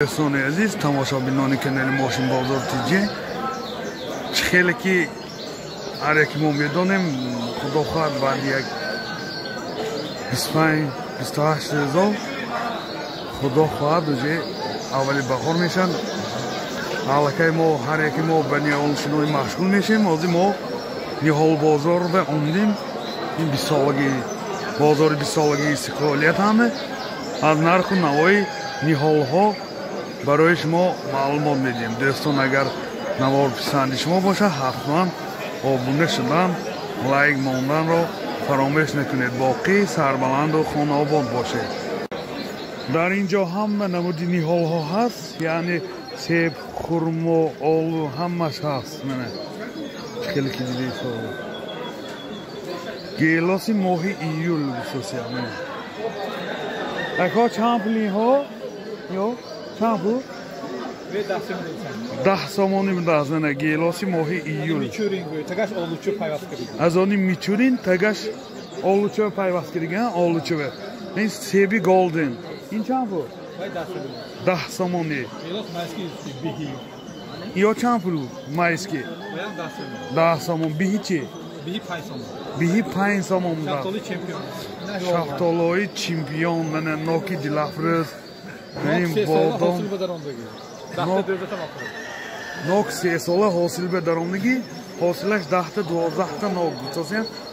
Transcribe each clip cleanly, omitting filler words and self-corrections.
دوستان عزیز تماشابینان کانال ماشین بازار تیجی خیلی که هر یکی ما میدانیم خدا خواهد بعد یک 25-28 روز خدا خواهد وجه اولی بخور میشن حالا ما هر یکی ما به نیالشنوی مشغول میشیم از ما نیحال بازار به اومدیم این 20 سالگی بازار 20 سالگی استقلالیت همه از نرخ و نوای نیحال ها برای شما معلومات میدیم. دوستان اگر نوار پسند شما باشه حتما آبونه شدن لایک ماندن رو فراموش نکنید. باقی سربلند و خانه آباد باشه. در اینجا هم نمودی نیحال ها هست، یعنی سیب، خرما، آلو همش هست. خیلی که دیدید گیلاسی ماهی ایول بسیار اکا چمپلی ها یا چمپو 10 سامانی میدهد نه گیلاسی ماهی ایول از آنی میچورین تگش آلوچو پیوست کردن آلوچو این سیبی گلدن این چمپو 10 سامانی یا چمپلو مایسکی 10 سامان بیهی چی؟ بیهی 5 سامان شفتالوی چمپیون من نوکی دلافرز این بادام نوک 3 ساله حاصل به درآمدگی حاصلش 10 تا 12 تا نوک بود.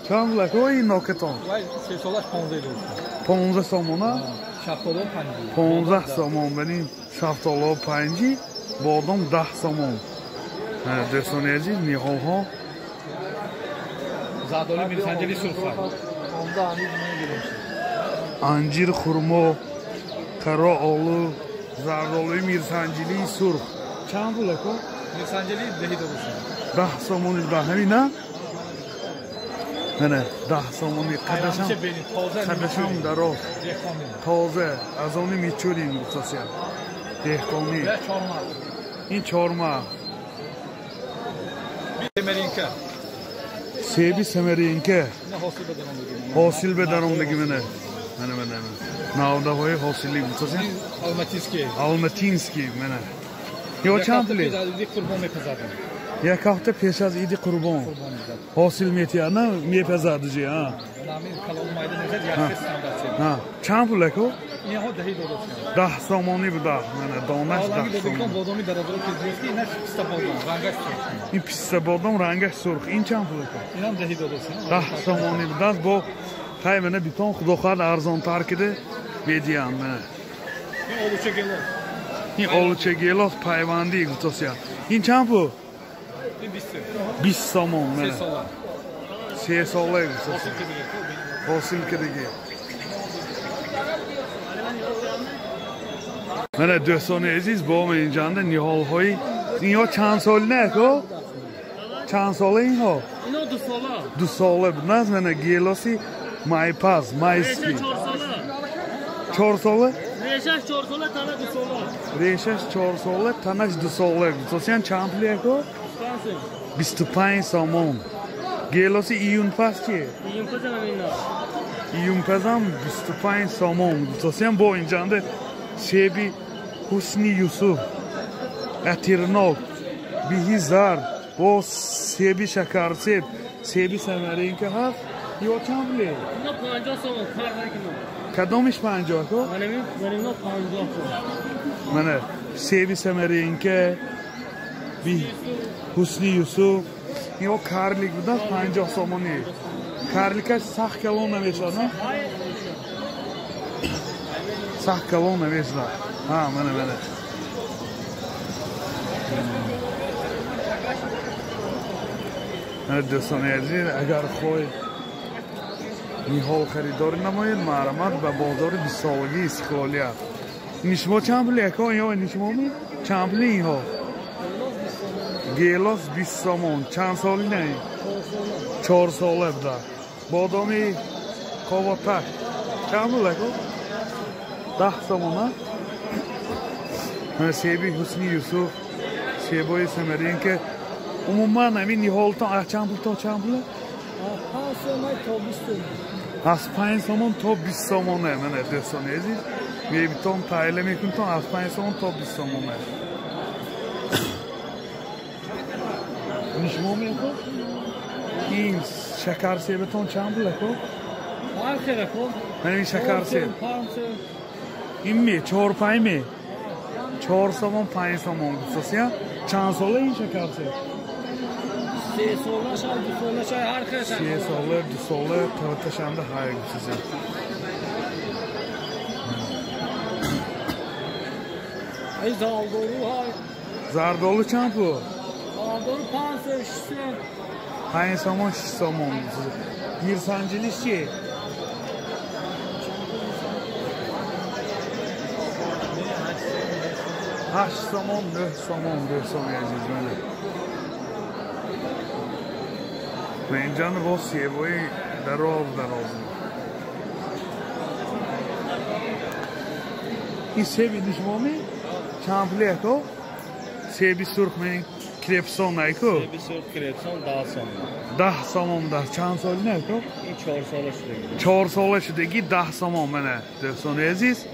چند لکه این نوکتان 3 سالش 15 سامانه 15 سامان بنین شفتالو 5 بادام 10 سامان. دوستان عزیز نیحال ها زردالو میرسنجلی سرخ انجیر خرما قرا آلو زردالوی میرسنجلی سرخ چند بود لکه؟ میرسنجلی 10 سامانی ده همین نه؟ نه 10 سامانی قدشم دراز تازه از آنی میچوریم بساسیم دهقانی این چارمه سیبی سمرینکه حاصل به درآمدگی منه ناوده های حاصلی بساسیم آلماتینسکی منه یا چند پلی؟ یک هفته پیش از عید قربان حاصل میتیه نه میپزرد جی ها چند پلی که؟ 10 سامانی بوده دانش 10 سامانی این پیسته بادام رنگش سرخ این چند پلی که؟ 10 سامانی بوده با خیلی منه بیتون خدا خواهد ارزان تر کده بیدیم منه این آلوچه گیلاس پیوندی گوتاسیا این چند پو؟ 20 سامان منه 3 ساله گوتاسیا حاصل کدگی منه دوستان عزیز با من اینجانده نیحال های این ها چند سال نه که؟ چند ساله این ها؟ اینا 2 ساله 2 ساله بود نه منه گیلاسی مایپاز مایسکی 4 ساله؟ ریشش 4 ساله تنه 2 ساله ریشش 4 ساله تنش 2 ساله گوتاسیان چند پلیه که؟ 25 سامان گیلاسی ایون پس چیه؟ ایون پس هم اینا ایون پس هم 25 سامان گوتاسیان با اینجانده سیبی حسنی یوسف اتیرناک بیهی زرد با سیبی شکر سیب سیبی سمرین که هست یا چند پلیه؟ اینا 50 سامان کار نکنم کدامش 50 که؟ من اینا 50 سامان منه سیبی سمرین که بی حسنی یوسف یا کارلیک بوده 50 سامانی کارلیکش سخت کلون نمیشه نه؟ سخت کلون نمیشه ها منه دوستان عزیز اگر خواهید نیحال خریداری نمایید مرحمت به بازار 20 سالگی استقلالیت نشما چند پلی اکا یا نشما می؟ چند پلی این ها؟ گیلاس 20 سامان چند سالی نه؟ 4 ساله بوده بادامی قواتک چند پلی اکا؟ 10 سامان نه؟ سیبی حسنی یوسف سیبای سمرین که عموما همین نیحال تا چند پلی تا چند پلی؟ 5 سامان تا 20 سامانه از 5 سامان تا 20 سامانه من دوستان عزیز می‌بینم تایله می‌کنم از 5 سوم تا 20 سوم است. نشمو می‌کنم. این شکر سیبتون چند بله کو؟ آخره کو؟ من شکر سیب. این می 4 5 می 4 سوم 5 سوم سوسیا چند ساله این شکر سیب؟ 3 ساله شاید 2 ساله شاید هر خیلی 3 ساله 2 ساله تا تشنده های سوسیا. ای زالدورو های. زردالو چند پو؟ زالدورو 5 6 5 سوم 6 سوم. میرسانجلیش چیه؟ 8 سوم 9 سوم 10 سوم عزیز منه. و اینجا با سیبایی دراز این سیبی نشمامی چند پلیه که سیبی سرخ من کرپسون نه که سیبی سرخ کرپسون 10 سوم 10 چند سالی نه که این 4 ساله شدگی 4 ساله شدگی 10 سوم منه دوستان عزیز.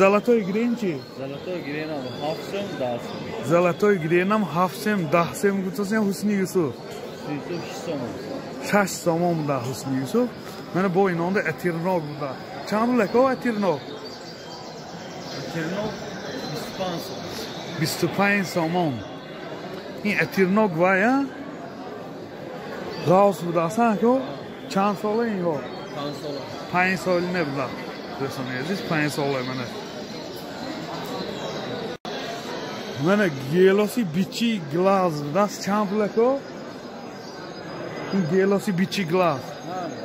Zalatoy giren çi? Zalatoy giren am 7 سوم 10 سوم. Zalatoy girenam 7 سوم 10 سوم گوتسن حسنی یوسف. 6 سوم da حسنی یوسف. من با اینونده اتیرنوگ بوده. چند لکو اتیرنوگ؟ اتیرنوگ 25 سوم. این اتیرنوگ ویا؟ غاوس بوده اصلا که چند ساله این ها؟ 5 ساله نبوده. دوستان عزیز 5 ساله منه گیلاسی بیچی گلاس دست چند پوله که این گیلاسی بیچی گلاس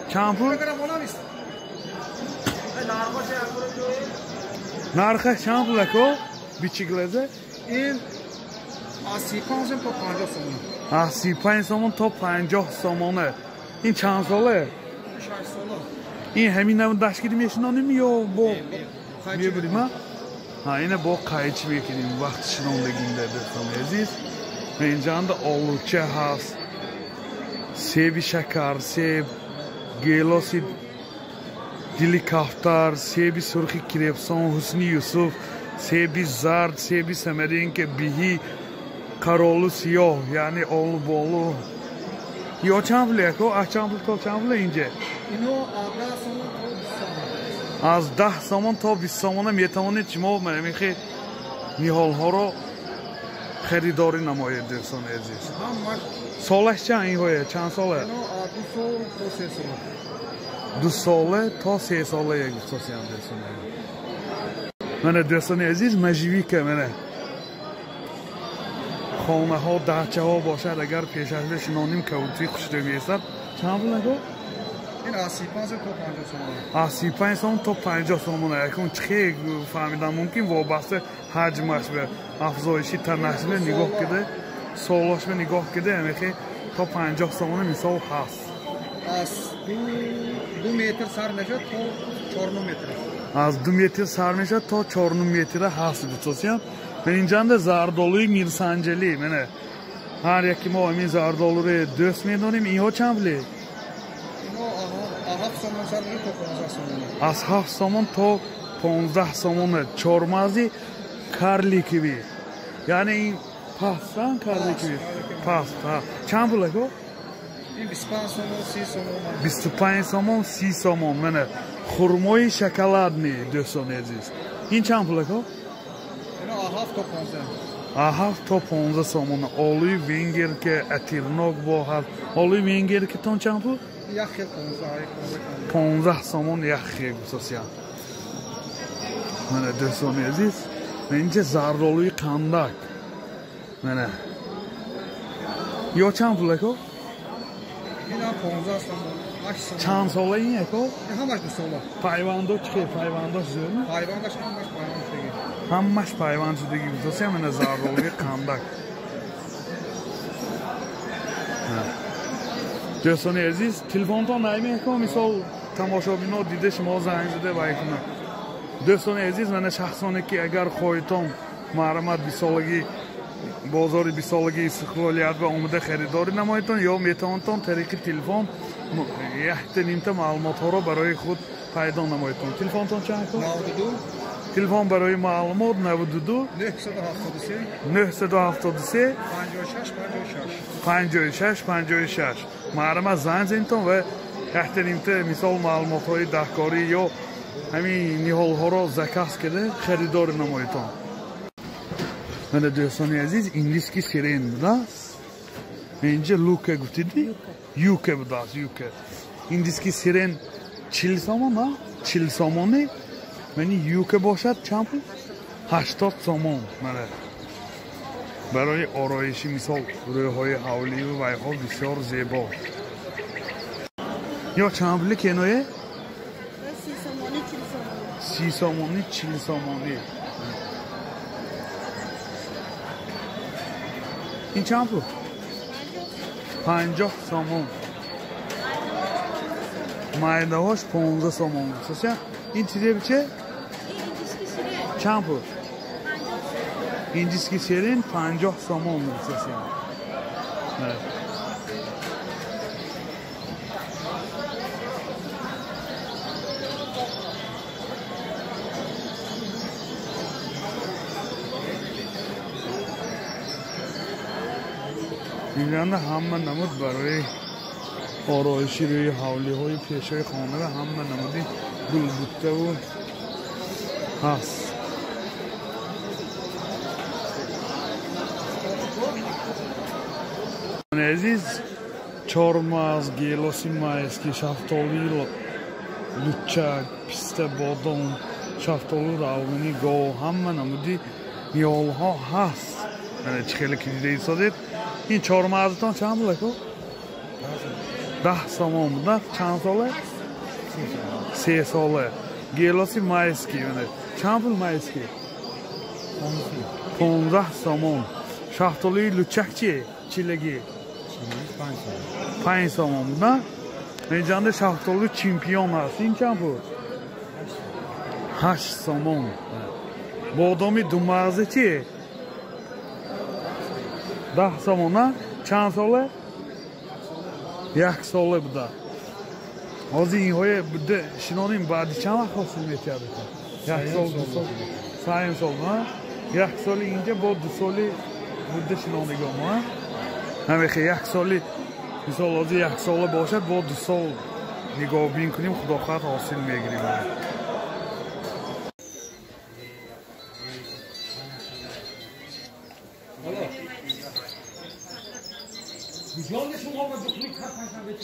چند پول؟ نرخه چند پوله که بیچی گلازه؟ این 35 تا 50 سومونه. 35 سومون تا 50 سومونه. این چند ساله؟ 6 ساله. این همین نمون داشت میشنانیم یا با میبریم ها؟ ها اینه با قایچ میکنیم وقت شناندگیم در دوستان عزیز. و اینجا هم آلوچه هست، سیب شکر، سیب گیلاسی دیلی کفتر، سیب سرخی کرپسون حسنی یوسف، سیب زرد، سیب سمرینگ بیهی، کارولو سیاه یعنی آلو بالو. یا چند بله که؟ چند بله تا چند بله اینجا؟ اینو 10 سومون تا 20 سومون. از 10 سومون تا 20 سومون میتوانید شما میخی نیحال ها رو خریداری نمایید دوستان عزیز. سالش چند این های؟ چند ساله؟ اینو 2 2 ساله سال تا 3 ساله. تا 3 ساله یک دوستان دوستان من دوستان عزیز مجیوی که منه خانه ها دهچه ها باشد اگر پیش از بشنانیم کودتی خوشده میستد چند بله که؟ این 35 تا 50 سومونه. 35 سوم تا 50 سومونه. یکون چه فهمیدم ممکن وابسته حجمش به افزایشی تنش به نگاه کده سالش به نگاه کده همیشه تا 50 سومونه مثال هست. از 2 متر سر میشه تا 4 متر. از 2 متر سر میشه تا 4 متر هست بسیار. من اینجا ده زردالوی میرسانجلی منه هر یکی ما این زردالو رو دوست میدونیم. اینها چند بله؟ از 7 سومون تا 15 سومونه. چهارمازی کارلیکوی یعنی این پاستان کارلیکوی پاست چند بله که؟ این 25 سومون 30 سومون. 25 سومون 30 سومون منه خرمای شکلادنی دوستان عزیز. این چند بله که؟ اینو 7 تا 15. 7 تا 15 سومونه. آلوی وینگر که اتیرنوگ با هست. آلوی وینگر که تون چند بله؟ یک خیل 15 سومون یک خیل بسیار. منه دوستان عزیز اینجا زردالوی قندک منه یا چند پوله که؟ این هم 15 سومون 8 سومون. چند ساله اینه که؟ این همش 2 ساله. پایوانده چه؟ پایوانده زیرنه؟ پایواندش همش پایوان شدگی. همش پایوان شدگی بسیار منه زردالوی قندک. دوستان عزیز تلفن تا نایمی که مثال تماشابینا دیده شما زنگ زده بایکنه. دوستان عزیز من شخصانه که اگر خواهیتون معرمت 20 سالگی بازار 20 سالگی استقلالیت و آمده خریداری نمایتون یا میتوانتون طریق تلفن احتنیمت معلومات ها را برای خود پیدا نمایتون. تلفنتون چند که؟ 92 تلفن برای معلومات 92 973 56 56 معرم از زنگ زنیتون و احترامت مثال معلومات های دهکاری یا همین نیحال ها را زکاس کرده خریدار نمایتون. من دوستان عزیز انگلیسی سیرین بوداست. اینجا لوکه گفتیدی؟ یوکه بوداست یوکه. انگلیسی سیرین 40 سامان نه؟ 40 سامانی. منی یوکه باشد چند پول؟ 80 سامان. برای آرایشی مثال روی های حولی و ویها بسیار زیبا. یا چند پولی کنایه؟ 30 سامانی 40 سامانی. این چند پول؟ 50 سامان. مایده هاش 15 سامان. این چیزی بچه؟ چند پول؟ İnciski serin 50 somon sesi. Evet. İran'da hamma namud برای آرایشی روی حوله های پیشای خانه و همه نمودی گل بوده و هست. عزیز چهارمغز، گیلاسی مایسکی، شفتالی، لوچک، پیسته بادام، شفتالی روغنی، گاو همه نمودی میوه ها هست. چه خیلی که دیده ایستادید. این چهارمغزتان چند بوده که؟ 10 سامان بوده. چند ساله؟ 3 ساله. گیلاسی مایسکی چند پول مایسکی؟ 15 سامان. شفتالی لوچک چیه؟ چیلگی 5 سامان بوده. اینجا شفتالی چمپیون هست. این چند پول؟ 8 سامان. بادامی دو مغزه چیه؟ 10 سامان نه؟ چند ساله؟ 1 ساله بوده. از این های بوده شنانیم بعدی چند وقت حاصل میتیاده که؟ 1 سال 2 سال 3 سال نه؟ 1 سال اینجا با 2 سالی بوده شنانگاه ما. همه خیلی 1 سالی مثال از 1 ساله باشد با 2 سال نگاه بین کنیم خدا خواهد حاصل میگیریم. جان شما با دکتر کار کنید.